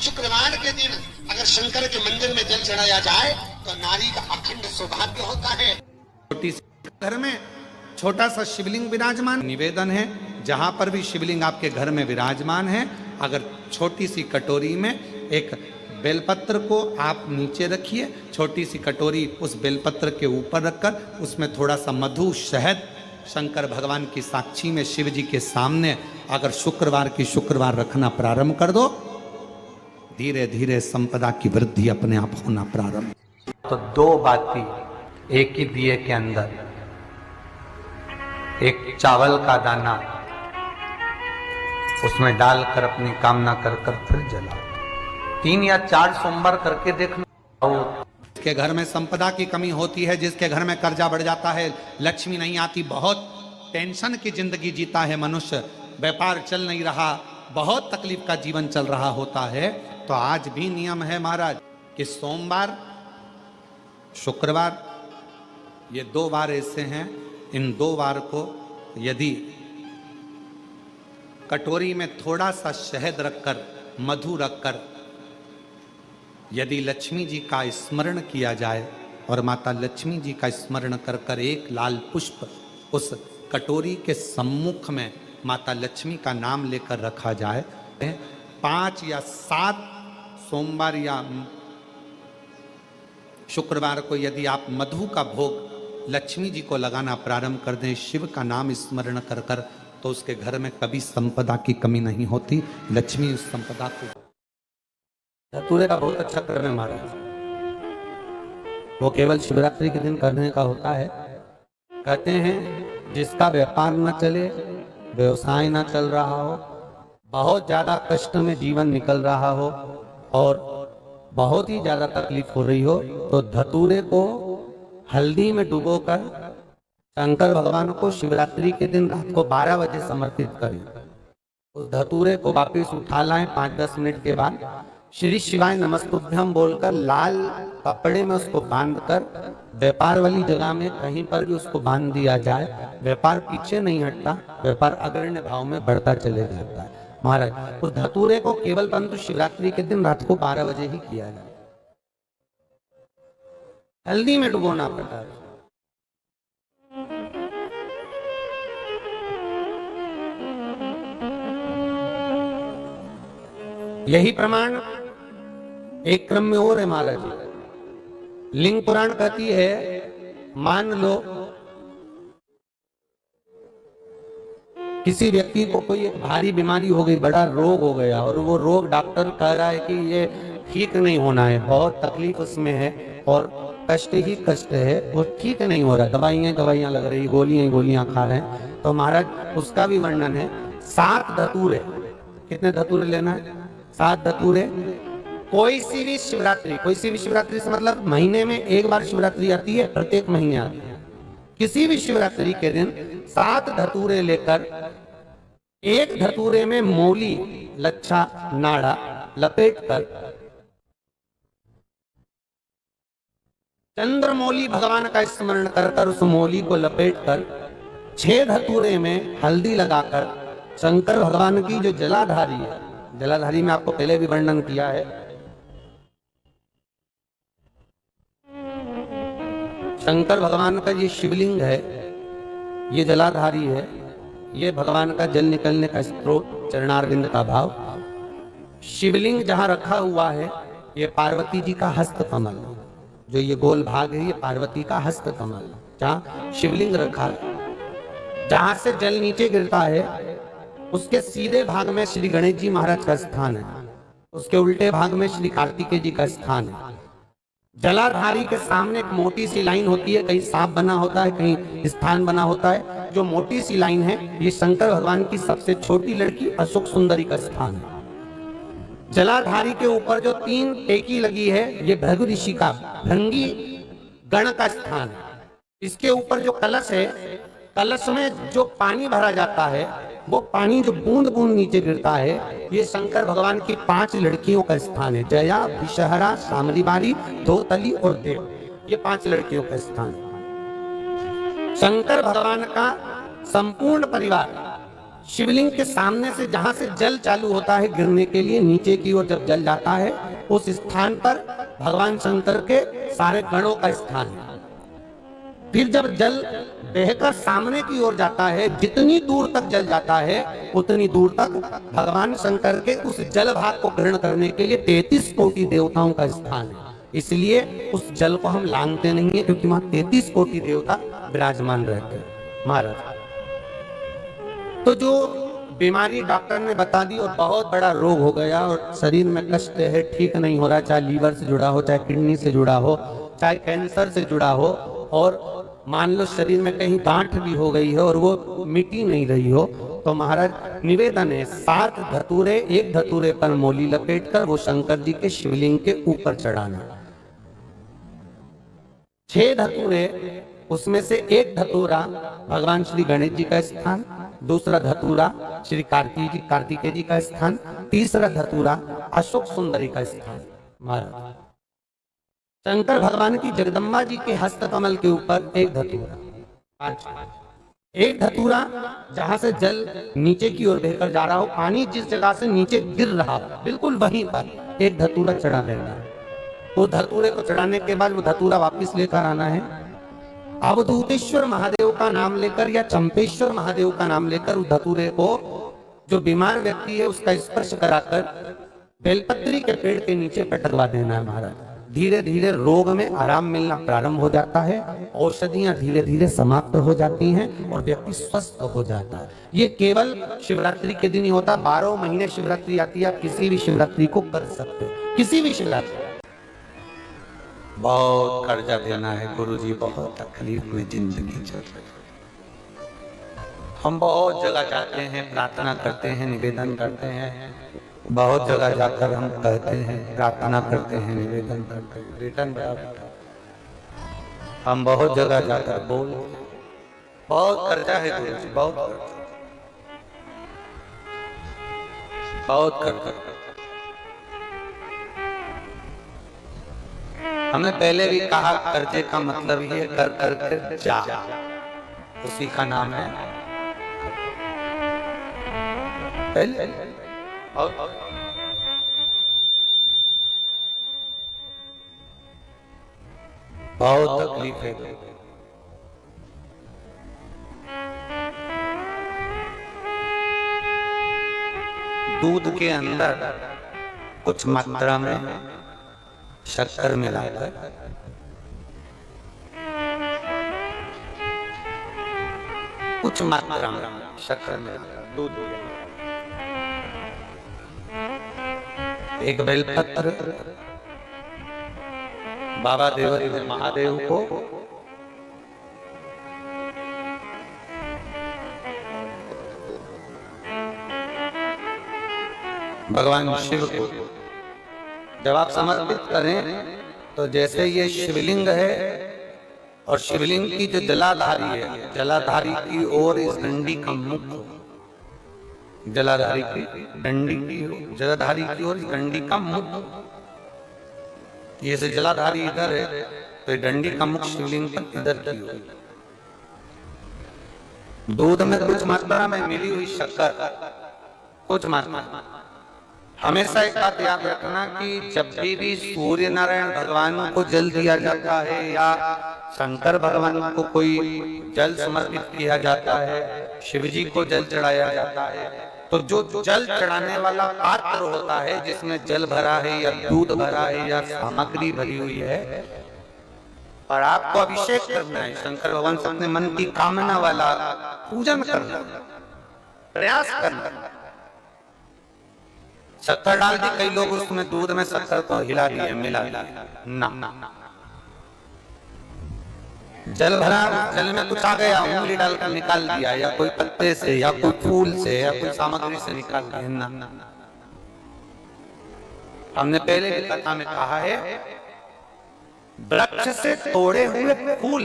शुक्रवार के दिन अगर शंकर के मंदिर में जल चढ़ाया जाए तो नारी का अखंड सौभाग्य होता है। छोटी सी घर में छोटा सा शिवलिंग विराजमान, निवेदन है जहां पर भी शिवलिंग आपके घर में विराजमान है, अगर छोटी सी कटोरी में एक बेलपत्र को आप नीचे रखिए, छोटी सी कटोरी उस बेलपत्र के ऊपर रखकर उसमें थोड़ा सा मधु शहद शंकर भगवान की साक्षी में शिव जी के सामने अगर शुक्रवार की शुक्रवार रखना प्रारंभ कर दो, धीरे धीरे संपदा की वृद्धि अपने आप होना प्रारंभ। तो दो बाती एक ही दिए के अंदर, एक चावल का दाना उसमें डालकर अपनी कामना कर फिर जलाओ। 3 या 4 सोमवार करके देखना। जिसके घर में संपदा की कमी होती है, जिसके घर में कर्जा बढ़ जाता है, लक्ष्मी नहीं आती, बहुत टेंशन की जिंदगी जीता है मनुष्य, व्यापार चल नहीं रहा, बहुत तकलीफ का जीवन चल रहा होता है, तो आज भी नियम है महाराज कि सोमवार शुक्रवार ये 2 बार ऐसे हैं, इन 2 बार को यदि कटोरी में थोड़ा सा शहद रखकर मधु रखकर यदि लक्ष्मी जी का स्मरण किया जाए और माता लक्ष्मी जी का स्मरण कर कर एक लाल पुष्प उस कटोरी के सम्मुख में माता लक्ष्मी का नाम लेकर रखा जाए, 5 या 7 सोमवार या शुक्रवार को यदि आप मधु का भोग लक्ष्मी जी को लगाना प्रारंभ कर दें, शिव का नाम स्मरण कर कर, तो उसके घर में कभी संपदा की कमी नहीं होती। लक्ष्मी उस संपदा को धतूरे का बहुत अच्छा कर्म है महाराज, वो केवल शिवरात्रि के दिन करने का होता है। कहते हैं जिसका व्यापार न चले, व्यवसाय न चल रहा हो, बहुत ज्यादा कष्ट में जीवन निकल रहा हो और बहुत ही ज्यादा तकलीफ हो रही हो, तो धतूरे को हल्दी में डुबोकर शंकर भगवान को शिवरात्रि के दिन रात को 12 बजे समर्पित करें। उस धतूरे को वापिस उठा लाएं 5-10 मिनट के बाद, श्री शिवाय नमस्तुभ्यम बोलकर लाल कपड़े में उसको बांधकर व्यापार वाली जगह में कहीं पर भी उसको बांध दिया जाए, व्यापार पीछे नहीं हटता, व्यापार अग्रण्य भाव में बढ़ता चले जाता है महाराज। उस धतूरे को केवल परंतु शिवरात्रि के दिन रात को 12 बजे ही किया जाए, हल्दी में डुबोना पड़ता है। यही प्रमाण एक क्रम में और है महाराज। लिंग पुराण कहती है, मान लो किसी व्यक्ति को कोई एक भारी बीमारी हो गई, बड़ा रोग हो गया और वो रोग डॉक्टर कह रहा है कि ये ठीक नहीं होना है, बहुत तकलीफ उसमें है और कष्ट ही कष्ट है, वो ठीक नहीं हो रहा, दवाइयां लग रही, गोलियां खा रहे हैं, तो महाराज उसका भी वर्णन है। 7 धतूरे, कितने धतूरे लेना है? 7 धतूरे। कोई सी भी शिवरात्रि से मतलब महीने में एक बार शिवरात्रि आती है, प्रत्येक महीने आती है, किसी भी शिवरात्रि के दिन 7 धतूरे लेकर एक धतूरे में मूली, लच्छा, नाड़ा लपेटकर चंद्रमौली भगवान का स्मरण कर उस मौली को लपेटकर 6 धतूरे में हल्दी लगाकर शंकर भगवान की जो जलाधारी है, जलाधारी में आपको पहले भी वर्णन किया है, शंकर भगवान का ये शिवलिंग है, ये जलाधारी है, ये भगवान का जल निकलने का स्रोत, चरणारविंद का भाव। शिवलिंग जहां रखा हुआ है ये पार्वती जी का हस्त कमल, जो ये गोल भाग है ये पार्वती का हस्त कमल, जहां शिवलिंग रखा है। जहां से जल नीचे गिरता है उसके सीधे भाग में श्री गणेश जी महाराज का स्थान है, उसके उल्टे भाग में श्री कार्तिकेय जी का स्थान है। जलाधारी के सामने एक मोटी सी लाइन होती है, कहीं सांप बना होता है, कहीं स्थान बना होता है। जो मोटी सी लाइन है ये शंकर भगवान की सबसे छोटी लड़की अशोक सुंदरी का स्थान है। जलाधारी के ऊपर जो 3 टेकी लगी है ये भृगु ऋषि का भृंगी गण का स्थान है। इसके ऊपर जो कलश है, कलश में जो पानी भरा जाता है वो पानी जो बूंद बूंद नीचे गिरता है ये शंकर भगवान की 5 लड़कियों का स्थान है, जया, विषहरा, सामरीबारी, धोतली और देव, ये 5 लड़कियों का स्थान है। शंकर भगवान का संपूर्ण परिवार शिवलिंग के सामने से जहां से जल चालू होता है गिरने के लिए नीचे की ओर जब जल जाता है, उस स्थान पर भगवान शंकर के सारे गणों का स्थान है। फिर जब जल बहकर सामने की ओर जाता है, जितनी दूर तक जल जाता है उतनी दूर तक भगवान शंकर के उस जल भाग को ग्रहण करने के लिए 33 कोटि देवताओं का स्थान है। इसलिए उस जल को हम लांघते नहीं है, क्योंकि वहां 33 कोटि देवता विराजमान रहते हैं महाराज। तो जो बीमारी डॉक्टर ने बता दी और बहुत बड़ा रोग हो गया और शरीर में कष्ट है, ठीक नहीं हो रहा, चाहे लीवर से जुड़ा हो, चाहे किडनी से जुड़ा हो, चाहे कैंसर से जुड़ा हो, और मान लो शरीर में कहीं गांठ भी हो गई है और वो मिटी नहीं रही हो, तो महाराज निवेदन है 7 धतूरे, एक धतूरे पर मोली लपेटकर वो शंकर जी के शिवलिंग के ऊपर चढ़ाना। 6 धतूरे, उसमें से एक धतूरा भगवान श्री गणेश जी का स्थान, दूसरा धतूरा श्री कार्तिकेय जी का स्थान, तीसरा धतूरा अशोक सुंदरी का स्थान। महाराज शंकर भगवान की जगदम्बा जी के हस्त कमल के ऊपर एक धतूरा, एक धतूरा जहां से जल नीचे की ओर बहकर जा रहा हो, पानी जिस जगह से नीचे गिर रहा हो बिल्कुल वहीं पर एक धतूरा चढ़ा लेना। वो धतूरे को चढ़ाने के बाद वो धतूरा वापस लेकर आना है। अवधूतेश्वर महादेव का नाम लेकर या चंपेश्वर महादेव का नाम लेकर उस धतूरे को, जो बीमार व्यक्ति है उसका स्पर्श कराकर बेलपत्री के पेड़ के नीचे पटकवा देना है महाराज। धीरे धीरे रोग में आराम मिलना प्रारंभ हो जाता है, औषधियां धीरे धीरे समाप्त हो जाती हैं और व्यक्ति स्वस्थ हो जाता है। ये केवल शिवरात्रि के दिन ही होता, 12 महीने शिवरात्रि आती है, आप किसी भी शिवरात्रि को कर सकते हो, किसी भी शिवरात्रि। बहुत कर्जा देना है गुरुजी, बहुत तकलीफ में जिंदगी चल रही है। हम बहुत जगह जाते हैं, प्रार्थना करते हैं, निवेदन करते हैं, बहुत जगह जाकर हम कहते हैं, प्रार्थना करते हैं, निवेदन करते हैं, रिटर्न हम बहुत जगह जाकर बोल, बहुत कर्जा है गुरुजी, बहुत कर्जा। हमने पहले भी कहा कर्जे का मतलब ये कर कर जा, उसी का नाम है पहले। बहुत तकलीफ है। दूध के अंदर कुछ मात्रा में शक्कर मिलाकर कुछ मात्रा में शक्कर मिलाकर दूध, एक बेलपत्र बाबा देव महादेव को भगवान शिव को जब आप समर्पित करें, तो जैसे ये शिवलिंग है और शिवलिंग की जो जलाधारी है, जलाधारी की ओर इस डंडी का मुख, जलाधारी की डंडी की, जलाधारी की ओर इस डंडी का मुख, ये से जलाधारी इधर है तो डंडी का मुख शिवलिंग पर इधर की ओर। दूध में कुछ मात्रा में मिली हुई शक्कर, कुछ मात्रा। हमेशा एक बात याद रखना कि जब भी सूर्य नारायण भगवान को जल दिया जाता है या शंकर भगवान को कोई जल समर्पित किया जाता है, शिव जी को जल चढ़ाया जाता है, तो जो जल चढ़ाने वाला पात्र होता है जिसमें जल भरा है या दूध भरा है या सामग्री भरी हुई है, और आपको अभिषेक करना है, शंकर भगवान से अपने मन की कामना वाला पूजन करना, प्रयास करना। शक्कर डाल दी, कई लोग उसमें दूध में शक्कर को हिला दिए, मिला दिया ना, जल भरा, जल में कुछ आ गया, उंगली डालकर निकाल दिया, या कोई पत्ते से या कोई फूल से या कोई सामग्री से निकाल दिया ना। हमने पहले भी कथा में कहा है, वृक्ष से तोड़े हुए फूल,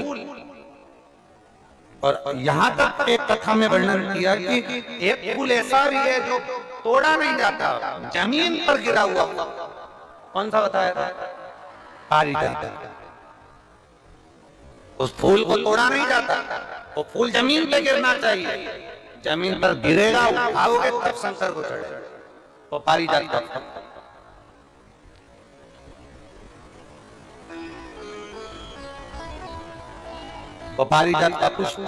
और यहां तक एक कथा में वर्णन किया कि एक फूल ऐसा भी है जो तोड़ा नहीं जाता, जमीन पर गिरा हुआ। कौन सा बताया था? पारिजात। उस फूल को तोड़ा नहीं जाता, वो फूल जमीन पे गिरना चाहिए, जमीन पर गिरेगा, उठाओगे तब शंकर को चढ़ेगा। तो पारिजात का फल। वो पारिजात का पुष्प,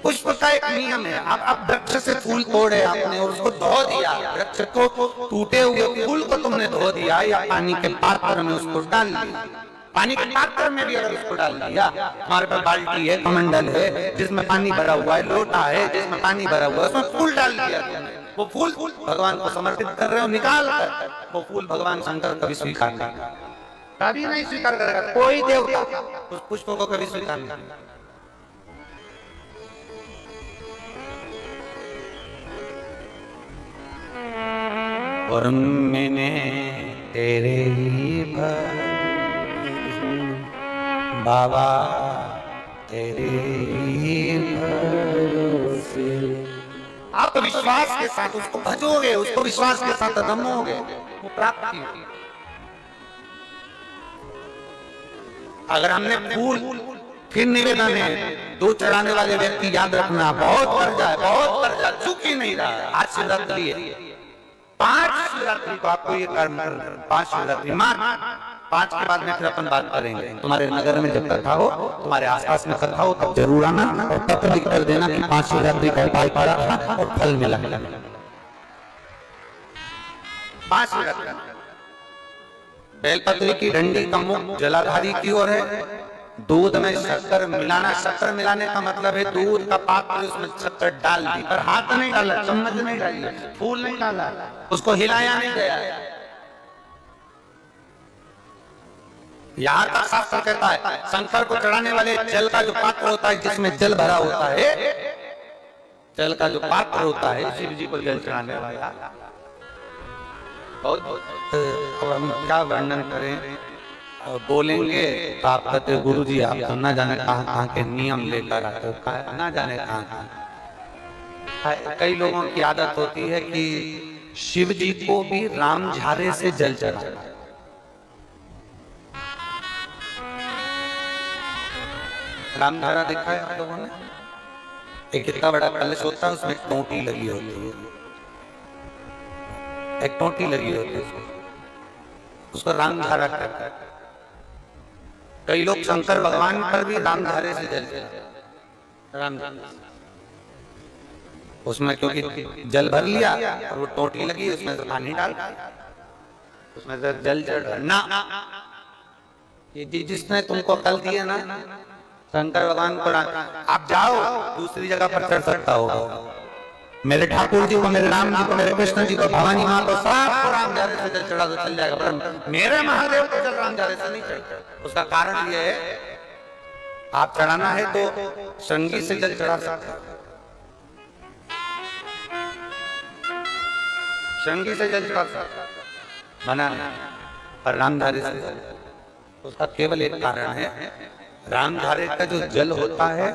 पुष्प का एक नियम है। आप वृक्ष से फूल तोड़े आपने और उसको धो दिया, वृक्ष को टूटे हुए फूल को तुमने धो दिया या पानी के पात्र में उसको डाल दिया, पानी के पात्र में भी अगर उसको डाल दिया, हमारे पास बाल्टी है, कमंडल है जिसमें पानी भरा हुआ है, लोटा है जिसमें पानी भरा हुआ है, उसमें फूल डाल दिया, वो फूल भगवान को समर्पित कर रहे हो, निकाल कर वो फूल भगवान शंकर कभी स्वीकार नहीं, कभी नहीं स्वीकार करेगा कोई देवता उस पुष्प को कभी स्वीकार नहीं। और मैंने तेरे ही बाबा तेरे ही भरोसे, आप विश्वास के साथ उसको भजोगे, उसको विश्वास के साथ रमोगे, वो प्राप्ति होगी। अगर हमने फूल फिर निवेदन है, दो चढ़ाने वाले व्यक्ति याद रखना, बहुत कर जाए चूक ही नहीं रहा। आज शिवरात्रि है, 5 शिवरात्रि को आपको ये कर्म करना, 5 शिवरात्रि मार, 5 के बाद में फिर अपन बात करेंगे। तुम्हारे नगर में जब कथा हो, तुम्हारे आसपास में कथा हो, तब जरूर आना और पत्र लिख कर देना कि 5 शिवरात्रि का उपाय पड़ा था और फल मिला। 5 शिवरात्रि बेलपत्री की डंडी का मुख जलाधारी की ओर है, दूध में शक्कर मिलाना, शक्कर मिलाने का मतलब है दूध का पात्र उसमें शक्कर डाल दी, पर हाथ नहीं डाला, चम्मच नहीं डाली, फूल नहीं डाला, उसको हिलाया नहीं गया। यहाँ का शास्त्र कहता है शंकर को चढ़ाने वाले जल का जो पात्र होता है, जिसमें जल भरा होता है, जल का जो पात्र होता है, शिव जी को जल चढ़ाने वाला, बहुत हम क्या वर्णन करें, बोलेंगे तो आप कहते गुरु जी आप तो ना जाने कहाँ के नियम लेकर आते हो, ना जाने कहाँ। कई लोगों की आदत होती है कि शिव जी को भी राम झारे से जल चढ़ाना। राम झारा देखा है आप लोगों ने? एक कितना बड़ा कलश होता है, उसमें टोटी लगी होती है, एक टोटी लगी होती है, उसको राम झारा कहते हैं। कई लोग शंकर भगवान पर भी राम धारे से जल, राम उसमें क्योंकि जल भर लिया और वो टोटी लगी, उसमें से पानी डाल, उसमें से जल चढ़ना। ये जिसने तुमको कल दिए ना शंकर भगवान को, आप जाओ दूसरी जगह पर चढ़ सकता होगा, मेरे ठाकुर जी को, मेरे राम जी को, मेरे कृष्ण जी को, भवानी माँ को, सबको राम झारे से जल चढ़ा दो, चल जाएगा, पर मेरे महादेव को जल राम झारे से नहीं चढ़ता। उसका कारण ये है, आप चढ़ाना है तो श्रृंगी से जल चढ़ा सकते, श्रृंगी से जल चढ़ा सकते बना, पर राम झारे से। उसका केवल एक कारण है, राम झारे का जो जल होता है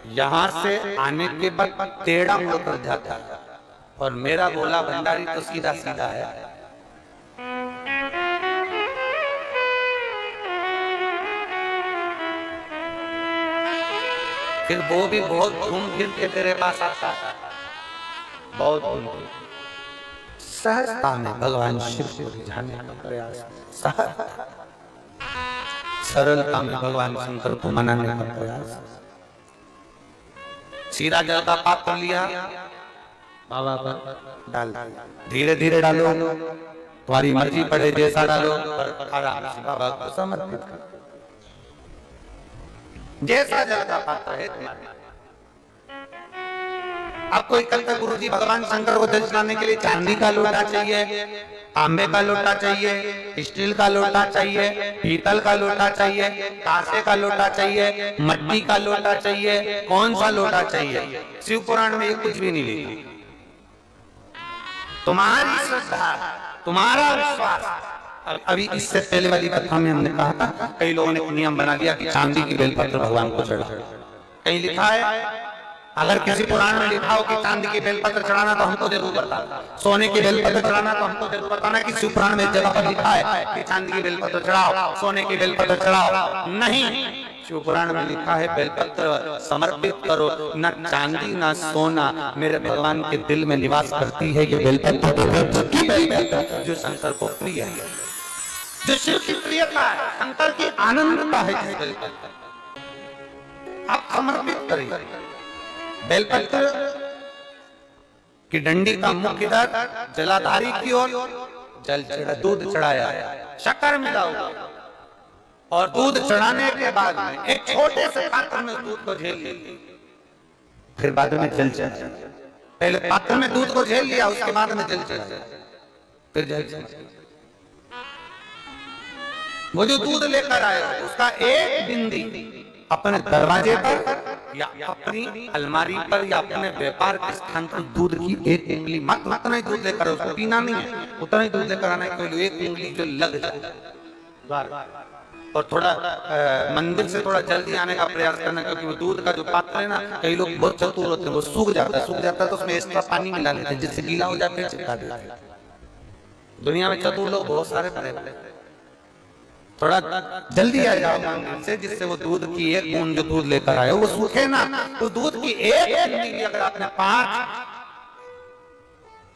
यहां से आने के बाद टेढ़ा मुड़कर जाता है, और मेरा भोला भंडारी तो सीधा सीधा है। फिर वो भी बहुत घूम फिर के तेरे पास आता है, बहुत सहजता में भगवान शिव को रिझाने का प्रयास, सरलता में भगवान शंकर को मनाने का प्रयास। सीधा जल का पात्र लिया, बाबा पर डाल, धीरे धीरे डालो, तुम्हारी मर्जी पड़े जैसा डालो, पर आराम से बाबा को समर्पित करो, जैसा जल का पात्र है तुम्हारे। आपको कहता है गुरुजी भगवान शंकर को जल चढ़ाने के लिए चांदी का लोटा चाहिए, तांबे का लोटा चाहिए, स्टील का लोटा चाहिए, पीतल का लोटा चाहिए, कांसे का लोटा चाहिए, मिट्टी का लोटा चाहिए, कौन सा लोटा चाहिए? शिव पुराण में ये कुछ भी नहीं लिखा। तुम्हारी श्रद्धा, तुम्हारा विश्वास। अभी इससे पहले वाली कथा में हमने कहा था कई लोगों ने नियम बना दिया कि चांदी की बेलपत्र भगवान को चढ़ा। कहीं लिखा है, अगर किसी पुराण में लिखा हो कि चांदी की बेलपत्र चढ़ाना तो हमको जरूर बताना, सोने की बेलपत्र चढ़ाना तो हमको जरूर बताना कि शिव पुराण में जगह पर लिखा है कि चांदी की बेलपत्र चढ़ाओ, सोने की बेलपत्र चढ़ाओ। नहीं, शिव पुराण में लिखा है बेलपत्र समर्पित करो, न चांदी न सोना मेरे भगवान के दिल में निवास करती है ये बेलपत्र, जो शंकर को प्रिय है, जो शिव की प्रियता है, शंकर की आनंदता है। जिस बेलपत्र आप समर्पित करिए, बेलपत्र की डंडी का मुख इधर जलाधारी की ओर, जल चढ़ा, दूध चढ़ाया, शक्कर मिलाओ और दूध चढ़ाने के बाद में एक छोटे से पात्र में दूध को झेल लिया, फिर बाद में जल चढ़ाया। पहले पात्र में दूध को झेल लिया, उसके बाद में जल चढ़ाया, फिर जल चढ़ाया। वो जो दूध लेकर आया उसका एक बिंदी अपने दरवाजे पर या अपनी अलमारी पर या अपने व्यापार के स्थान पर दूध की एक उंगली, मत उतना ही दूध लेकर, उसको पीना नहीं है, उतना ही दूध लेकर आना है, केवल एक उंगली जो लग जाए। और थोड़ा मंदिर से थोड़ा जल्दी आने का प्रयास करना, क्योंकि वो दूध का जो पात्र है ना, कई लोग बहुत चतुर होते हैं, वो सूख जाता है तो उसमें एक्स्ट्रा पानी मिला लेते हैं, जिससे गीला हो जाए फिर चिपका देते हैं। दुनिया में चतुर लोग बहुत सारे पड़े हैं। थोड़ा जल्दी आ जाओ मंदिर से, जिससे वो दूध की एक बूंद जो दूध लेकर आए वो सूखे ना, तो दूध की एक बूंद अगर आपने 5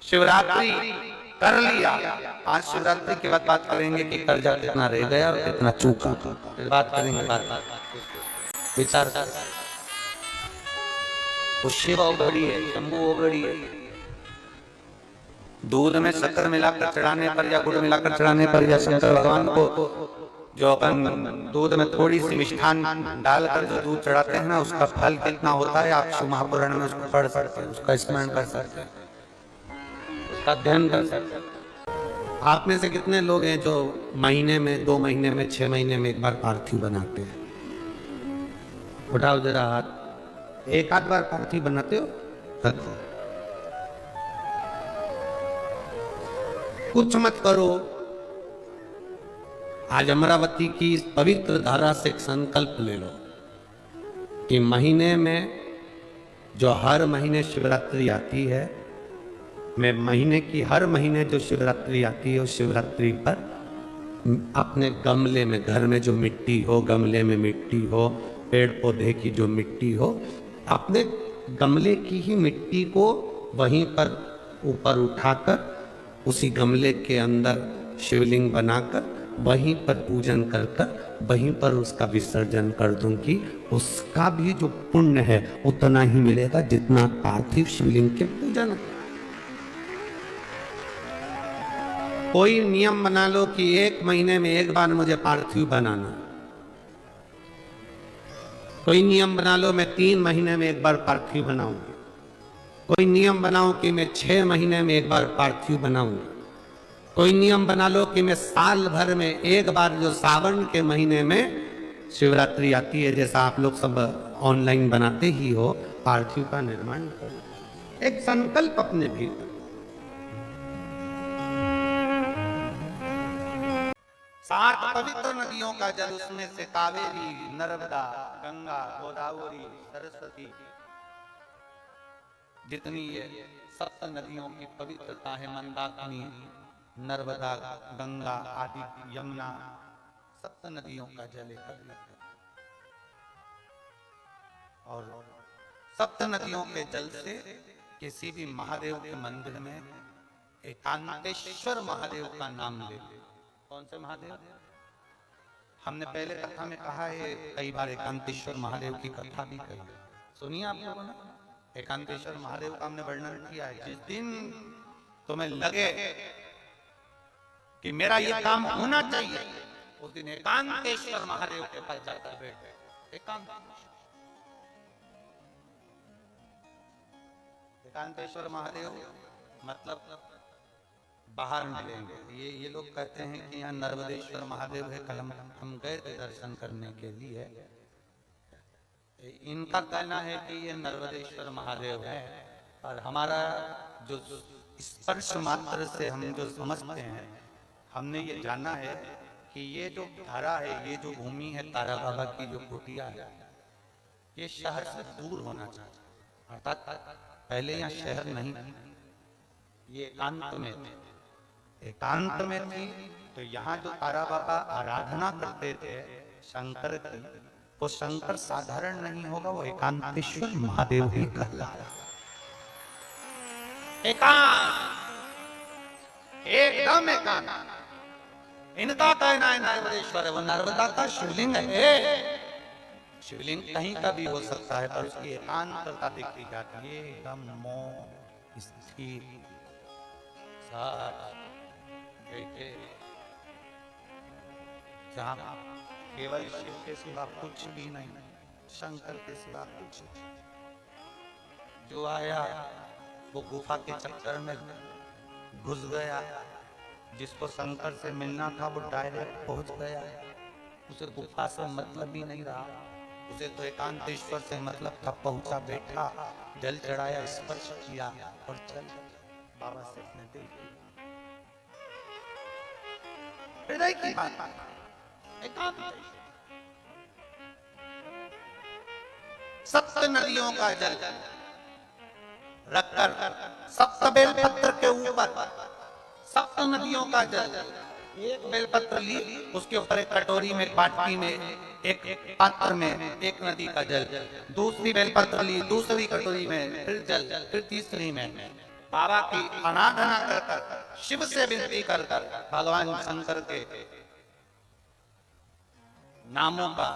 शिवरात्रि कर लिया, आज शिवरात्रि के बाद बात करेंगे कि कर्जा कितना रह गया और कितना चूका, फिर बात करेंगे, बात विचार कर। वो शिव ओगड़ी है, शंभू ओगड़ी है, दूध में शक्कर मिलाकर चढ़ाने पर या गुड़ मिलाकर चढ़ाने पर या शंकर भगवान को जो अपन दूध में थोड़ी सी मिष्ठान डालकर जो दूध चढ़ाते हैं ना, उसका फल कितना होता है आप शिव महापुराण में उसको पढ़ सकते हैं, उसका स्मरण कर सकते हैं, उसका अध्ययन कर सकते हैं। आप में से कितने लोग हैं जो महीने में, 2 महीने में, 6 महीने में एक बार पार्थिव बनाते हैं? उठाओ जरा हाथ। एक आध बार पार्थिव बनाते हो? कुछ मत करो। आज अमरावती की इस पवित्र धारा से एक संकल्प ले लो कि महीने में जो हर महीने शिवरात्रि आती है, मैं महीने की हर महीने जो शिवरात्रि आती है उस शिवरात्रि पर अपने गमले में, घर में जो मिट्टी हो, गमले में मिट्टी हो, पेड़ पौधे की जो मिट्टी हो, अपने गमले की ही मिट्टी को वहीं पर ऊपर उठाकर उसी गमले के अंदर शिवलिंग बनाकर वहीं पर पूजन कर कर वहीं पर उसका विसर्जन कर दूंगी। उसका भी जो पुण्य है उतना ही मिलेगा जितना पार्थिव शिवलिंग के पूजन। कोई नियम बना लो कि 1 महीने में एक बार मुझे पार्थिव बनाना। कोई नियम बना लो मैं 3 महीने में एक बार पार्थिव बनाऊंगी। कोई नियम बनाओ कि मैं 6 महीने में एक बार पार्थिव बनाऊंगी। कोई नियम बना लो कि मैं साल भर में एक बार जो सावन के महीने में शिवरात्रि आती है, जैसा आप लोग सब ऑनलाइन बनाते ही हो, पार्थिव का निर्माण करो। एक संकल्प अपने भी। 7 पवित्र नदियों का जल, उसमें से कावेरी, नर्मदा, गंगा, गोदावरी, सरस्वती, जितनी ये 7 नदियों की पवित्रता है, मंदाकिनी, नर्मदा, गंगा आदि, यमुना, 7 नदियों का जल एकत्रित और 7 नदियों के जल से किसी भी महादेव के मंदिर में एकांतेश्वर महादेव का नाम ले। कौन से महादेव? हमने पहले कथा में कहा है, कई बार एकांतेश्वर महादेव की कथा भी कही, सुनिए आप लोगों ने। एकांतेश्वर महादेव का हमने वर्णन किया है। जिस दिन तुम्हें लगे कि मेरा ये काम होना चाहिए, उस दिन एकांतेश्वर महादेव के पास जाकर बैठ। एकांतेश्वर महादेव मतलब बाहर मिलेंगे। ये लोग कहते हैं कि यहाँ नर्मदेश्वर महादेव है, कल हम गए थे दर्शन करने के लिए। इनका कहना है कि ये नर्मदेश्वर महादेव है, और हमारा जो स्पर्श मात्र से हम जो समझते हैं, हमने ये जाना है कि ये जो धारा है, ये जो भूमि है तारा बाबा की जो कुटिया है, ये शहर से दूर होना चाहिए। अर्थात पहले यहाँ शहर नहीं थी, ये एकांत में थी। एकांत में थी तो यहाँ जो तारा बाबा आराधना करते थे शंकर की, वो शंकर साधारण नहीं होगा, वो एकांतेश्वर महादेव ही कहलाएगा। एकांत, एकदम एकांत। इनका कहना है नर्मदेश्वर है, वो नर्मदा का शिवलिंग है। शिवलिंग कहीं का भी हो सकता है, पर उसकी एकांतता दिखती जाती है, एकदम मौन स्थिर बैठे, जहां केवल शिव के सिवा कुछ भी नहीं, शंकर के सिवा कुछ नहीं। जो आया वो गुफा के चक्कर में घुस गया, जिसको शंकर से मिलना था वो डायरेक्ट पहुंच गया, उसे गुफा से मतलब ही नहीं रहा, उसे तो एकांतेश्वर से मतलब था। पहुंचा, बैठा, जल चढ़ाया, स्पर्श किया और चल बाबा से अपने दिल हृदय की बात एकांत। सप्त नदियों का जल रखकर, सप्त बेलपत्र के ऊपर सप्त नदियों का जल, एक बेलपत्र ली, उसके ऊपर एक कटोरी में, बाटकी में, एक पात्र में एक नदी का जल, दूसरी बेलपत्र ली, दूसरी कटोरी में फिर जल, फिर तीसरी में बाबा की आराधना कर, शिव से विनती कर, भगवान शंकर के नामों का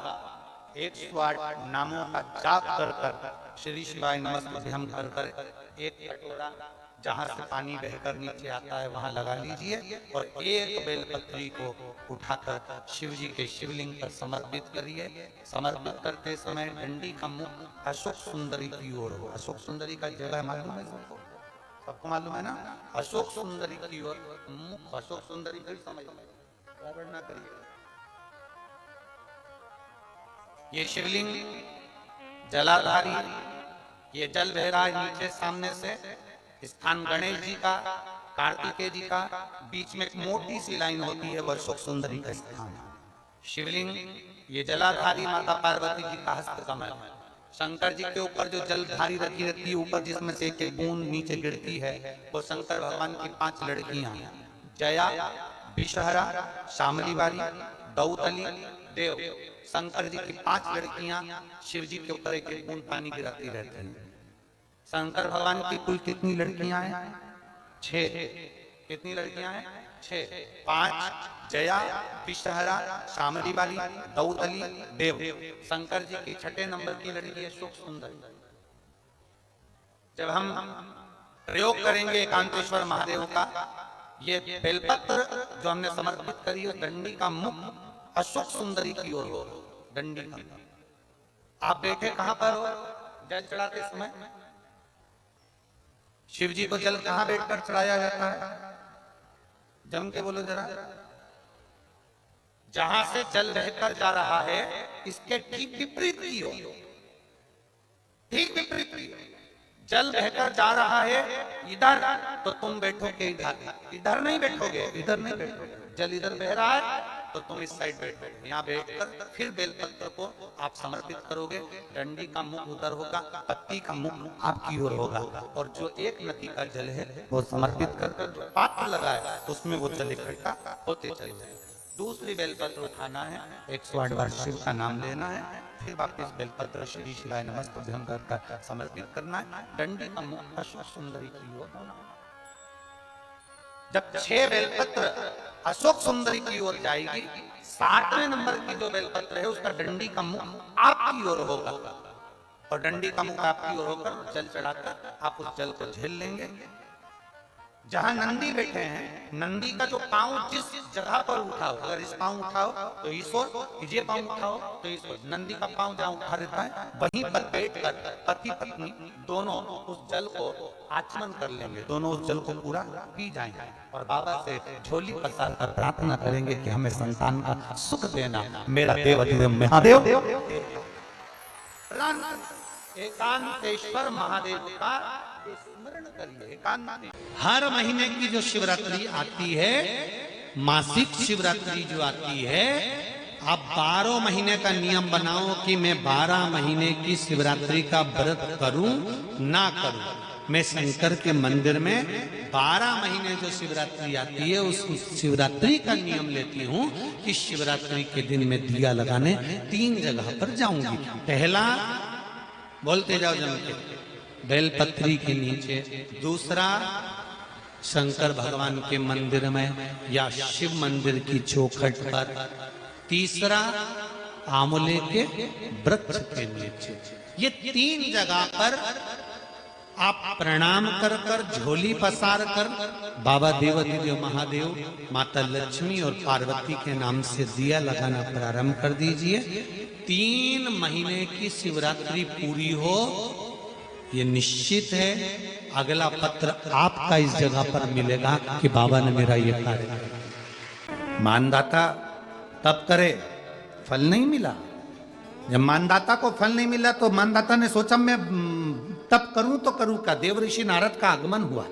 108 नामों का जाप कर श्री शिवाय नमस्ते हम कर एक कटोरा जहां से पानी बहकर नीचे आता है वहां लगा लीजिए और एक बेलपत्री को उठाकर शिव जी के शिवलिंग पर समर्पित करिए। समर्पित करते समय डंडी का मुख अशोक सुंदरी की ओर हो। अशोक सुंदरी का जगह मालूम है सबको? सबको मालूम है ना? अशोक सुंदरी की ओर मुख, अशोक सुंदरी फिर समझ ना करिए। ये शिवलिंग जलाधारी, ये जल बह रहा है नीचे सामने से, स्थान गणेश जी का, कार्तिकेय जी का, बीच में एक मोटी सी लाइन होती है, वह अशोक सुंदरी का स्थान। शिवलिंग ये जलाधारी माता पार्वती जी का हस्त कमल, शंकर जी के ऊपर जो जलधारी रखी रहती है, ऊपर जिसमें से एक बूंद नीचे गिरती है, वो शंकर भगवान की 5 लड़कियां, जया, विषहरा, शामली वाली, दौतली, देव। शंकर जी की 5 लड़कियां शिव जी के ऊपर एक बूंद पानी गिराती रहती हैं। शंकर भगवान की कुल कितनी लड़कियां हैं? 6। कितनी लड़कियां हैं? 6। 5 जया, विषहरा, शामली वाली, दौतली, देव। शंकर जी की 6 नंबर की लड़की है अशोक सुंदरी। जब हम प्रयोग करेंगे एकांतेश्वर महादेव का, ये बेलपत्र जो हमने समर्पित करी है, डंडी का मुख अशोक सुंदरी की ओर हो। डंडी का, आप बैठे कहां पर हो? जल चढ़ाते समय शिव जी को जल कहां बैठकर चढ़ाया जाता है? जम के बोलो जरा। जहां से जल बहकर जा रहा है, इसके ठीक विपरीत की ओर, ठीक विपरीत की ओर जल बहकर जा रहा है इधर, तो तुम बैठोगे इधर, इधर नहीं बैठोगे, इधर नहीं बैठोगे। जल इधर बह रहा है तो तुम इस साइड बैठोगे। यहाँ बैठकर फिर बेलपत्र को आप समर्पित करोगे। डंडी का मुख उधर होगा, पत्ती का मुख आपकी ओर होगा, और जो एक नदी का जल है वो समर्पित कर जो पात्र लगाए उसमें वो जल इकट्ठा होते चले जाए। दूसरी बेलपत्र उठाना है, 108 बार शिव का नाम लेना है, फिर वापिस बेलपत्र श्री शिवाय नमस्तुभ्यं कर समर्पित करना है। डंडी का मुख अशोक सुंदरी की ओर होना। जब 6 बेलपत्र अशोक सुंदरी की ओर जाएगी, 7वें नंबर की जो बेलपत्र है उसका डंडी का मुख आपकी ओर होगा, और डंडी का मुख आपकी ओर होकर जल चढ़ाकर आप उस जल को झेल लेंगे। जहां नंदी बैठे हैं, नंदी का जो पांव जिस जगह पर उठाओ, अगर इस पांव उठाओ तो इस ओर, ये पांव उठाओ तो इस ओर, नंदी का पांव जहां उठा रहता है वहीं पर बैठकर पति पत्नी दोनों उस जल को आचमन कर लेंगे, दोनों उस जल को पूरा पी जाएंगे और बाबा से झोली पसार कर प्रार्थना करेंगे कि हमें संतान का सुख देना, मेरा देव महादेव। एकांतेश्वर महादेव का स्मरण करिए। एकांत हर महीने की जो शिवरात्रि आती है, मासिक शिवरात्रि जो आती है, आप 12 महीने का नियम बनाओ कि मैं 12 महीने की शिवरात्रि का व्रत करूं ना करूं। मैं शंकर के मंदिर में 12 महीने जो शिवरात्रि आती है उस शिवरात्रि का नियम लेती हूँ कि शिवरात्रि के दिन में दिया लगाने 3 जगह पर जाऊंगी। पहला, बोलते जाओ जम के, बेलपत्री के नीचे। दूसरा, शंकर भगवान के मंदिर में या शिव मंदिर की चौखट पर। तीसरा, आंवले के वृक्ष के नीचे। ये 3 जगह पर आप प्रणाम कर कर, झोली पसार कर बाबा देवाधिदेव महादेव, माता लक्ष्मी और पार्वती के नाम से दिया लगाना प्रारंभ कर दीजिए। 3 महीने की शिवरात्रि पूरी हो, ये निश्चित है अगला पत्र आपका इस जगह पर मिलेगा कि बाबा ने मेरा ये कार्य किया। मानदाता तब करे, फल नहीं मिला। जब मानदाता को फल नहीं मिला तो मानदाता ने सोचा मैं तप करूं तो करूं क्या। देव ऋषि नारद का आगमन हुआ।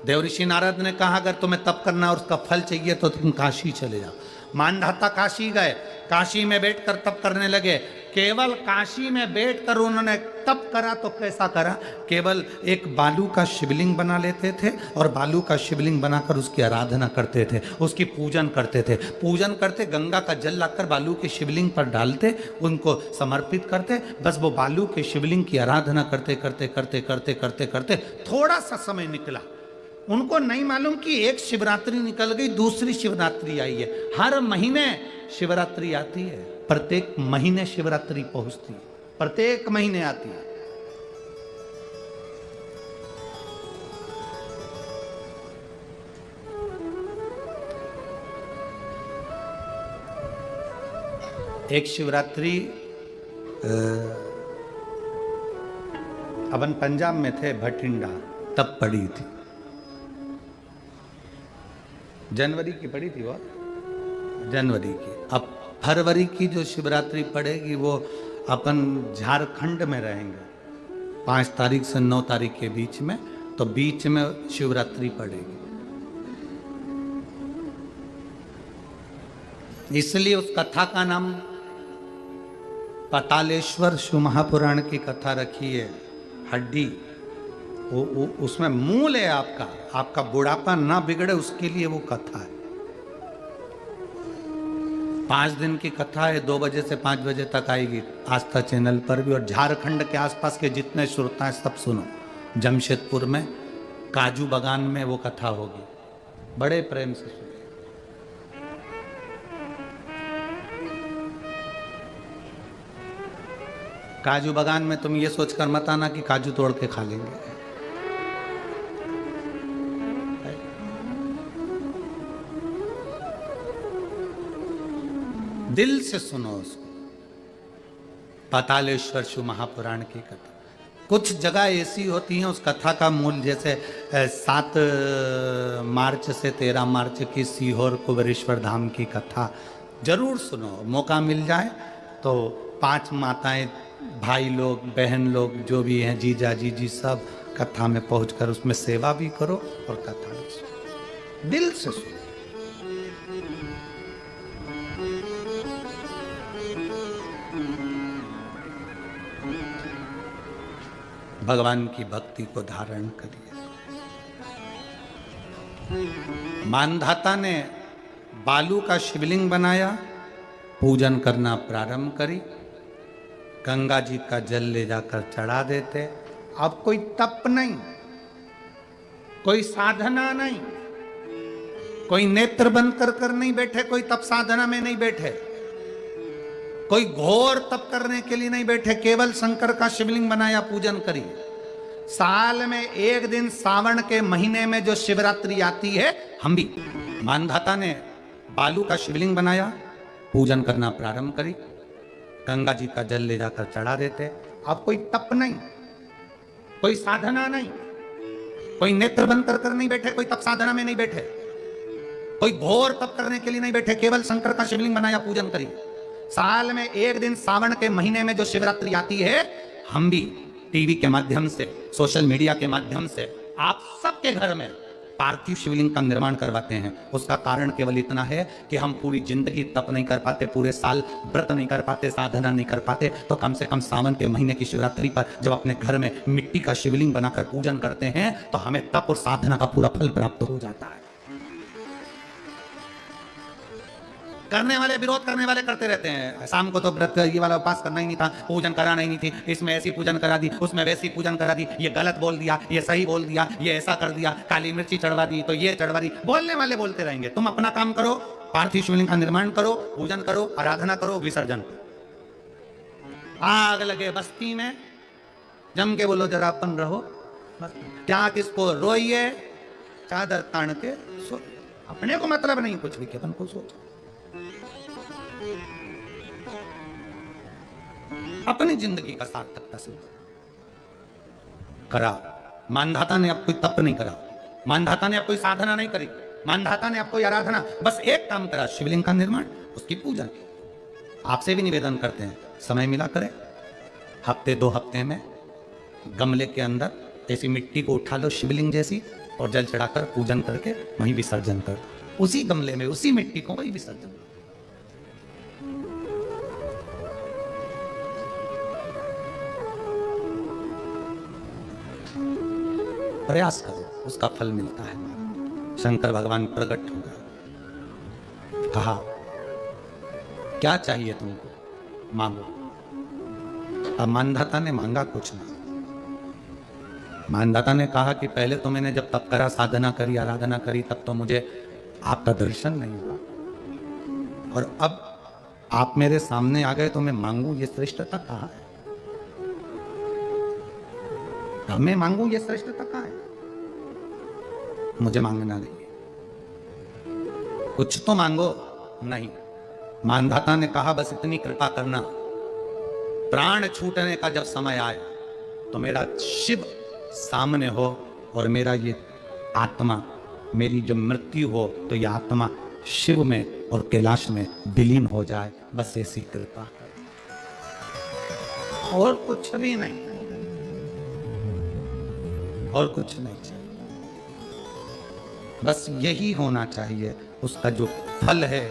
देव ऋषि नारद ने कहा अगर तुम्हें तप करना और उसका फल चाहिए तो तुम काशी चले जाओ। मानधाता काशी गए, काशी में बैठकर तप करने लगे। केवल काशी में बैठकर उन्होंने तप करा तो कैसा करा, केवल एक बालू का शिवलिंग बना लेते थे और बालू का शिवलिंग बनाकर उसकी आराधना करते थे, उसकी पूजन करते थे। पूजन करते, गंगा का जल लाकर बालू के शिवलिंग पर डालते, उनको समर्पित करते। बस वो बालू के शिवलिंग की आराधना करते करते करते करते करते करते थोड़ा सा समय निकला। उनको नहीं मालूम कि एक शिवरात्रि निकल गई, दूसरी शिवरात्रि आई है। हर महीने शिवरात्रि आती है, प्रत्येक महीने शिवरात्रि पहुंचती है, प्रत्येक महीने आती है। एक शिवरात्रि अपन पंजाब में थे, भटिंडा, तब पड़ी थी। जनवरी की पड़ी थी वो, जनवरी की। अब फरवरी की जो शिवरात्रि पड़ेगी वो अपन झारखंड में रहेंगे 5 तारीख से 9 तारीख के बीच में, तो बीच में शिवरात्रि पड़ेगी। इसलिए उस कथा का नाम पातालेश्वर शिव महापुराण की कथा रखी है। हड्डी उसमें मूल है आपका बुढ़ापा ना बिगड़े उसके लिए वो कथा है। 5 दिन की कथा है, 2 बजे से 5 बजे तक आएगी आस्था चैनल पर भी। और झारखंड के आसपास के जितने श्रोता हैं सब सुनो। जमशेदपुर में काजू बागान में वो कथा होगी, बड़े प्रेम से सुनो। काजू बागान में तुम ये सोचकर मत आना कि काजू तोड़ के खा लेंगे। दिल से सुनो उसको। पातालेश्वर शिव महापुराण की कथा। कुछ जगह ऐसी होती हैं उस कथा का मूल, जैसे 7 मार्च से 13 मार्च की सीहोर कुबेरेश्वर धाम की कथा जरूर सुनो। मौका मिल जाए तो 5 माताएं, भाई लोग, बहन लोग जो भी हैं, जीजा जीजी, सब कथा में पहुंचकर उसमें सेवा भी करो और कथा भी सुनो, दिल से सुनो। भगवान की भक्ति को धारण करिए। मानधाता ने बालू का शिवलिंग बनाया, पूजन करना प्रारंभ करी, गंगा जी का जल ले जाकर चढ़ा देते। अब कोई तप नहीं, कोई साधना नहीं, कोई नेत्र बंद कर नहीं बैठे, कोई तप साधना में नहीं बैठे, कोई घोर तप करने के लिए नहीं बैठे, केवल शंकर का शिवलिंग बनाया, पूजन करी। साल में एक दिन सावन के महीने में जो शिवरात्रि आती है, हम भी मानधाता ने बालू का शिवलिंग बनाया, पूजन करना प्रारंभ करी, गंगा जी का जल ले जाकर चढ़ा देते। अब कोई तप नहीं, कोई साधना नहीं, कोई नेत्र बंद कर नहीं बैठे, कोई तप साधना में नहीं बैठे, कोई घोर तप करने के लिए नहीं बैठे, केवल शंकर का शिवलिंग बनाया, पूजन करी। साल में एक दिन सावन के महीने में जो शिवरात्रि आती है, हम भी टीवी के माध्यम से, सोशल मीडिया के माध्यम से आप सबके घर में पार्थिव शिवलिंग का निर्माण करवाते हैं। उसका कारण केवल इतना है कि हम पूरी जिंदगी तप नहीं कर पाते, पूरे साल व्रत नहीं कर पाते, साधना नहीं कर पाते, तो कम से कम सावन के महीने की शिवरात्रि पर जब अपने घर में मिट्टी का शिवलिंग बनाकर पूजन करते हैं तो हमें तप और साधना का पूरा फल प्राप्त हो जाता है। करने वाले, विरोध करने वाले करते रहते हैं, शाम को तो व्रत ये वाला उपास करना ही नहीं था, पूजन कराना ही नहीं थी, इसमें ऐसी पूजन करा दी, उसमें वैसी पूजन करा दी, ये गलत बोल दिया, ये सही बोल दिया, ये ऐसा कर दिया, काली मिर्ची चढ़वा दी तो ये चढ़वा दी। बोलने वाले बोलते रहेंगे। तुम अपना काम करो, पार्थिव शिवलिंग का निर्माण करो, पूजन करो, आराधना करो, विसर्जन करो। आग लगे बस्ती में, जम के बोलो जरा अपन रहो, क्या किसको रोइए, चादर तान के सो। अपने को मतलब नहीं कुछ भी, अपन को सोच, अपनी जिंदगी का सार्थकता से करा। मानधाता ने अब कोई तप नहीं करा, मानधाता ने अब कोई साधना नहीं करी, मानधाता ने अब कोई आराधना, बस एक काम करा, शिवलिंग का निर्माण, उसकी पूजा। आपसे भी निवेदन करते हैं, समय मिला करें, हफ्ते 2 हफ्ते में गमले के अंदर ऐसी मिट्टी को उठा लो शिवलिंग जैसी, और जल चढ़ाकर पूजन करके वहीं विसर्जन कर, उसी गमले में उसी मिट्टी को वहीं विसर्जन। प्रयास करो, उसका फल मिलता है। शंकर भगवान प्रकट होगा, कहा क्या चाहिए तुमको, मांगो। अब मानधाता ने मांगा कुछ ना, मानधाता ने कहा कि पहले तो मैंने जब तप करा, साधना करी, आराधना करी, तब तो मुझे आपका दर्शन नहीं हुआ, और अब आप मेरे सामने आ गए तो मैं मांगू, ये श्रेष्ठता कहाँ है? मैं मांगू, ये श्रेष्ठता कहाँ है? मुझे मांगना नहीं, कुछ तो मांगो। नहीं, मानधाता ने कहा बस इतनी कृपा करना, प्राण छूटने का जब समय आए तो मेरा शिव सामने हो और मेरा ये आत्मा, मेरी जो मृत्यु हो तो ये आत्मा शिव में और कैलाश में विलीन हो जाए, बस ऐसी कृपा, और कुछ भी नहीं, और कुछ नहीं चाहिए, बस यही होना चाहिए। उसका जो फल है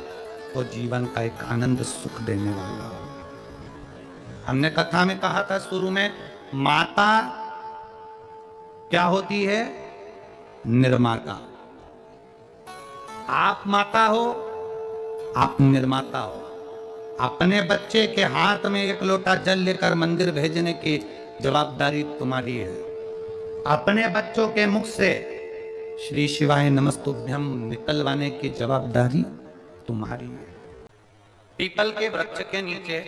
वो जीवन का एक आनंद सुख देने वाला। हमने कथा में कहा था शुरू में, माता क्या होती है? निर्माता। आप माता हो, आप निर्माता हो। अपने बच्चे के हाथ में 1 लोटा जल लेकर मंदिर भेजने की जवाबदारी तुम्हारी है। अपने बच्चों के मुख से श्री शिवाय नमस्तुभ्यम निकलवाने की जवाबदारी तुम्हारी है। पीपल के वृक्ष के नीचे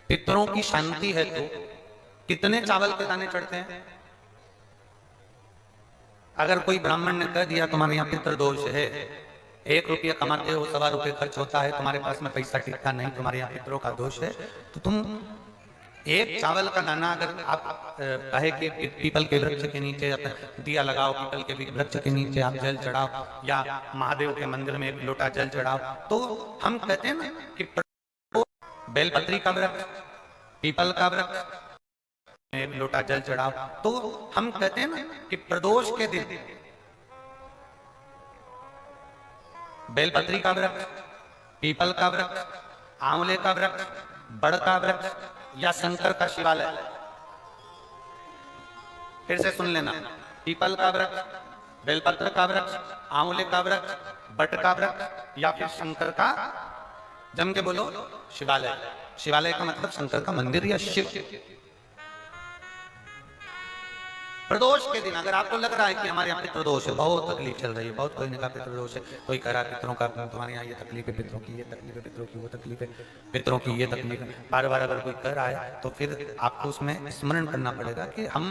पितरों की शांति है तो कितने चावल के दाने चढ़ते हैं? अगर कोई ब्राह्मण ने कह दिया तुम्हारे यहाँ पितृ दोष है, 1 रुपया कमाते हो, 1.25 रुपये खर्च होता है, तुम्हारे पास में पैसा टिकता नहीं, तुम्हारे यहाँ पितरों का दोष है, तो तुम 1 चावल का दाना अगर आप कहे कि पीपल के वृक्ष के नीचे दिया लगाओ, पीपल के वृक्ष के नीचे आप जल चढ़ाओ, या महादेव के मंदिर में 1 लोटा जल चढ़ाओ, तो हम कहते हैं ना कि बेलपत्री का वृक्ष, पीपल का वृक्ष 1 लोटा जल चढ़ाओ, तो हम कहते हैं ना कि प्रदोष के दिन बेलपत्री का वृक्ष, पीपल का वृक्ष, आंवले का वृक्ष, बड़ का वृक्ष या शंकर का शिवालय। फिर से सुन लेना, पीपल का वृक्ष, बेलपत्र का वृक्ष, आंवले का वृक्ष, बट का वृक्ष या फिर शंकर का, जम के बोलो, शिवालय। शिवालय का मतलब शंकर का मंदिर या शिव। प्रदोष के दिन अगर आपको लग रहा है कि हमारे यहाँ पितृदोष है, बहुत तकलीफ चल रही है, बहुत कोई ने कहा पितृदोष है, कोई कह रहा है पितरों का, तुम्हारे यहाँ ये तकलीफ है, पितरों की ये तकलीफ है, पितरों की वो तकलीफ है, पितरों की ये तकलीफ है, बार बार अगर कोई कह रहा है तो फिर आपको उसमें स्मरण करना पड़ेगा कि हम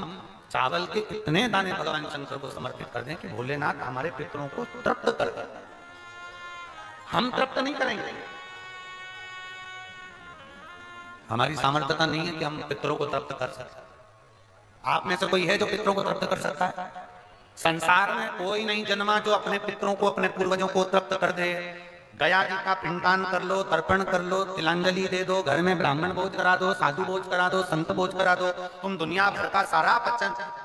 चावल के इतने दाने भगवान शंकर को समर्पित कर दें कि भोलेनाथ हमारे पितरों को तृप्त कर दें। हम तृप्त नहीं करेंगे, हमारी सामर्थ्यता नहीं है कि हम पितरों को तृप्त कर सकते। आप में से कोई है जो पितरों को तृप्त कर सकता है? संसार में कोई नहीं जन्मा जो अपने पितरों को, अपने पूर्वजों को तृप्त कर दे। गया जी का पिंडदान कर लो, तर्पण कर लो, तिलांजलि दे दो, घर में ब्राह्मण भोज करा दो, साधु भोज करा दो, संत भोज करा दो, तुम दुनिया भर का सारा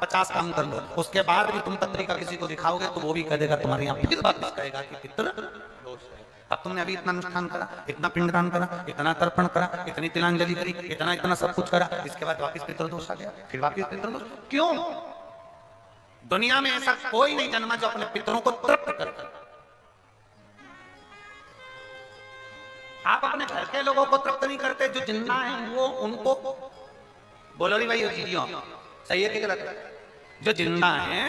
50 काम कर लो, उसके बाद भी तुम पत्रिका किसी को दिखाओगे तो वो भी कह देगा तुम्हारे यहाँ, फिर वापस कहेगा कि पितृ दोष है। अब तुमने अभी इतना अनुष्ठान करा, इतना पिंडदान करा, इतना तर्पण करा, इतनी तिलांजलि करी, इतना सब कुछ करा, इसके बाद वापिस पितृदोष आ गया, फिर वापिस पितृदोष। क्यों? दुनिया में ऐसा कोई नहीं जन्मा जो अपने पितरों को तृप्त कर। आप अपने घर के लोगों को तृप्त नहीं करते, जो जिंदा है वो उनको बोलो नहीं भाई, सही है कि गलत है? जो जिंदा है,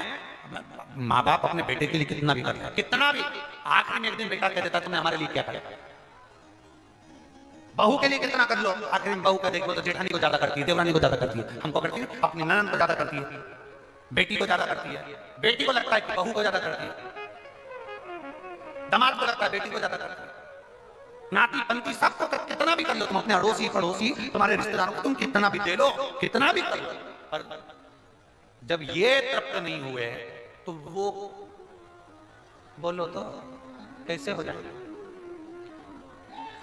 माँ बाप अपने बेटे के लिए कितना भी करता है, कितना भी, आखिरी में एक दिन बेटा कह देता तुम्हें हमारे लिए क्या करे। बहू के लिए कितना कर लो, आखिरी में बहू कह देगी वो तो जेठानी को ज्यादा करती है, देवरानी को ज्यादा करती है, हमको करती है, अपनी ननद को ज्यादा करती है, बेटी को ज्यादा करती है, बेटी को लगता है कि बहू को ज्यादा करती है, दामाद को लगता है बेटी को ज्यादा करती है, नाती पंती सबको कितना भी कर लो, तुम अपने अड़ोसी पड़ोसी तुम्हारे रिश्तेदारों को तुम कितना भी दे लो, कितना भी कर लो, पर जब ये तृप्त नहीं हुए तो वो बोलो तो कैसे हो जाए?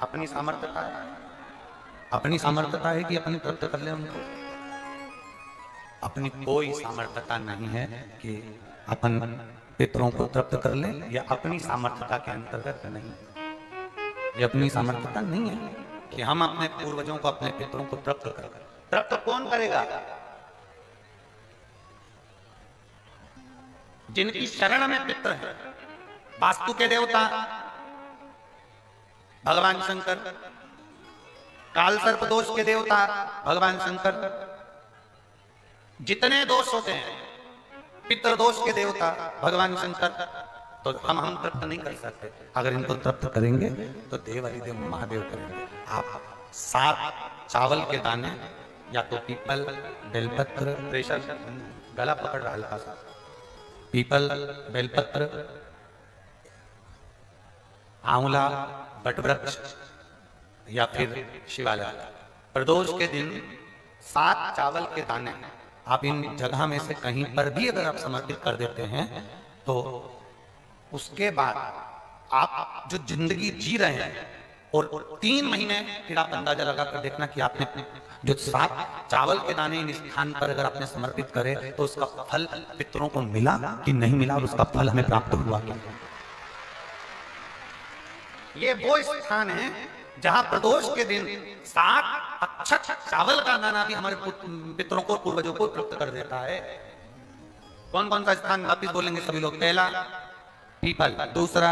अपनी सामर्थ्यता है, अपनी सामर्थ्यता है कि अपनी तृप्त कर ले उनको। अपनी कोई सामर्थ्यता नहीं है कि अपन पितरों को तृप्त कर ले, या अपनी सामर्थ्यता के अंतर्गत नहीं, ये अपनी सामर्थ्यता नहीं है कि हम अपने पूर्वजों को, अपने पितरों को तृप्त कर। तृप्त कौन करेगा? जिनकी शरण में पितर है। वास्तु के देवता भगवान शंकर, काल सर्प दोष के देवता भगवान शंकर, जितने दोष होते हैं पितृ दोष के देवता भगवान शंकर, तो हम तृप्त नहीं कर सकते। अगर इनको तृप्त करेंगे तो देव हरिदेव महादेव करेंगे। आप 7 चावल के दाने, या तो पीपल, बेलपत्र, प्रेशर गला पकड़ रहा हल्का सा, पीपल, बेलपत्र, आंवला, बटवृक्ष या फिर शिवालय, प्रदोष के दिन 7 चावल के दाने आप इन जगह में से कहीं पर भी अगर आप समर्पित कर देते हैं तो उसके बाद आप जो जिंदगी जी रहे हैं, और 3 महीने फिर आप अंदाजा लगा कर देखना कि आपने जो 7 चावल के दाने इन स्थान पर अगर आपने समर्पित करे तो उसका फल पितरों को मिला कि नहीं मिला, और उसका फल हमें प्राप्त हुआ कि नहीं। ये वो स्थान है जहां प्रदोष के दिन 7 अक्षत चावल का दाना भी हमारे पितरों को, पूर्वजों को तृप्त कर देता है। कौन कौन सा स्थान वापिस बोलेंगे सभी लोग? पहला पीपल, दूसरा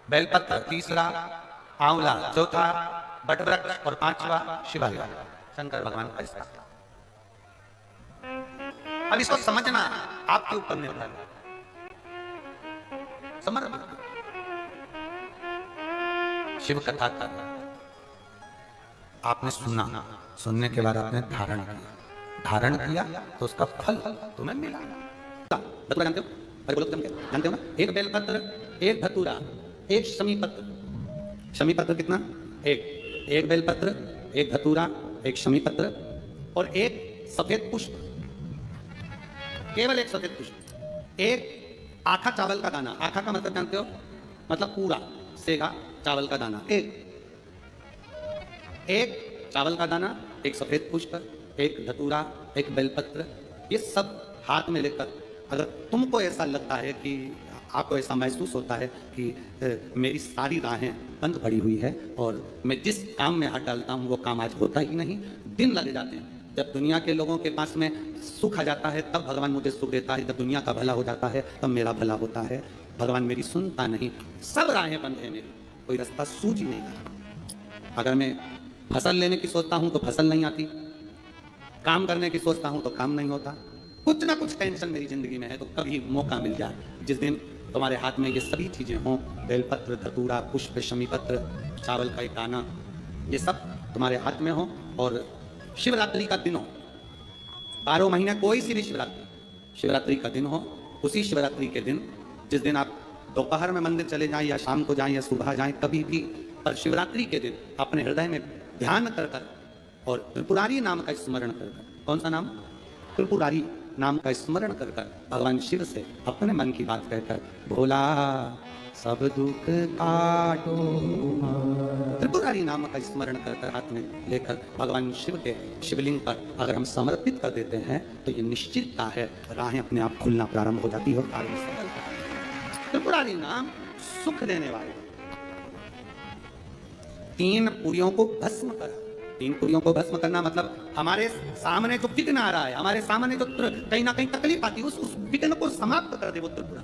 बेलपत्र, तीसरा आंवला, चौथा बटवृक्ष और 5वां शिवालय, शंकर भगवान का स्थान। अब इसको समझना आपके ऊपर निर्भर है। समर्पित शिव कथा का आपने सुना, सुनने के बाद आपने धारण किया, धारण किया तो उसका फल तुम्हें मिला। धतूरा जानते हो? अरे बोलो जानते हो ना? एक बेलपत्र, एक धतूरा, एक शमीपत्र। शमीपत्र कितना? एक बेलपत्र, एक धतूरा, एक शमीपत्र और एक सफेद पुष्प, केवल एक सफेद पुष्प, एक आखा चावल का दाना। आखा का मतलब जानते हो? मतलब पूरा सेगा चावल का दाना। एक चावल का दाना, एक सफेद पुष्प, एक धतूरा, एक बेलपत्र, ये सब हाथ में लेकर, अगर तुमको ऐसा लगता है कि आपको ऐसा महसूस होता है कि मेरी सारी राहें बंद पड़ी हुई है और मैं जिस काम में हाथ डालता हूँ वो काम आज होता ही नहीं, दिन लग जाते हैं। जब दुनिया के लोगों के पास में सुख आ जाता है तब भगवान मुझे सुख देता है, जब दुनिया का भला हो जाता है तब मेरा भला होता है। भगवान मेरी सुनता नहीं, सब राहें बंद है मेरी, कोई रास्ता सूझ ही नहीं रहा। अगर मैं फसल लेने की सोचता हूँ तो फसल नहीं आती, काम करने की सोचता हूँ तो काम नहीं होता, कुछ ना कुछ टेंशन मेरी जिंदगी में है। तो कभी मौका मिल जाए जिस दिन तुम्हारे हाथ में ये सभी चीजें हों, बेलपत्र, धतूरा, पुष्प, शमीपत्र, चावल का एक दाना, ये सब तुम्हारे हाथ में हो, और शिवरात्रि का दिन हो, 12 महीने कोई सी भी शिवरात्रि का दिन हो, उसी शिवरात्रि के दिन, जिस दिन आप दोपहर में मंदिर चले जाएं या शाम को जाएं या सुबह जाएं, कभी भी, पर शिवरात्रि के दिन अपने हृदय में ध्यान कर कर और त्रिपुरारी नाम का स्मरण कर। कौन सा नाम? त्रिपुरारी। नाम का स्मरण कर कर भगवान शिव से अपने मन की बात कहकर भोला सब दुख काटो, त्रिपुरारी नाम का स्मरण कर कर हाथ में लेकर भगवान शिव के शिवलिंग पर अगर हम समर्पित कर देते हैं तो ये निश्चितता है राहें अपने आप खुलना प्रारंभ हो जाती है और कार्य सफल होता है। त्रिपुरारी नाम सुख देने वाले, तीन पुरियों को भस्म करा। तीन पुरियों को भस्म करना मतलब हमारे सामने जो विघ्न आ रहा है, हमारे सामने जो कहीं ना कहीं तकलीफ आती है, उस विघ्न को समाप्त कर दे वो त्रिपुरा।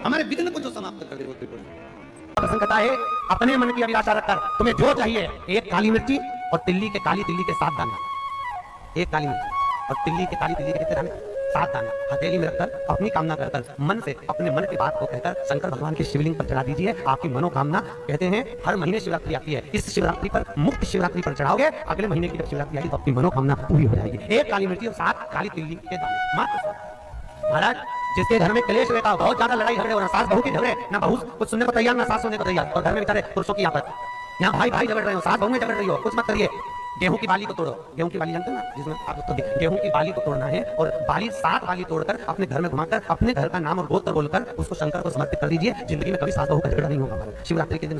हमारे विघ्न को जो समाप्त कर दे वो त्रिपुरा। प्रसन्न कहता है अपने मन की अभिलाषा रखकर तुम्हें जो चाहिए, एक काली मिर्ची और तिल्ली के काली तिल्ली के 7 दाना, एक काली मिर्ची और तिल्ली के काली तिल्ली के कितने दाने, 7 दाना हथेली में रखकर अपनी कामना कहकर मन से अपने मन की बात को कहकर शंकर भगवान के शिवलिंग पर चढ़ा दीजिए। आपकी मनोकामना, कहते हैं हर महीने शिवरात्रि आती है, इस शिवरात्रि पर मुक्त शिवरात्रि पर चढ़ाओगे, अगले महीने की जब शिवरात्रि आएगी तो आपकी मनोकामना पूरी हो जाएगी। एक काली मिर्ची और 7 काली तिल्ली के दाने मात्र। महाराज जिसके घर में क्लेश रहता, बहुत ज्यादा लड़ाई झगड़े हो, ना सास बहू के झगड़े, ना बहू कुछ सुनने को तैयार, ना सास सुनने को तैयार, और घर में बेचारे पुरुषों की आपत, यहाँ भाई भाई झगड़ रहे हो, सास बहू में झगड़ रही हो, कुछ मत करिए। गेहूं की बाली को तोड़ो, गेहूं की बाली जानते हो ना, जिसमें आप तो गेहूं की बाली को तोड़ना है और बाली 7 बाली तोड़कर अपने घर में घुमाकर अपने घर का नाम और गोत्र बोलकर उसको शंकर को समर्पित कर दीजिए। जिंदगी में कभी सास बहू का झगड़ा नहीं होगा। शिवरात्रि के दिन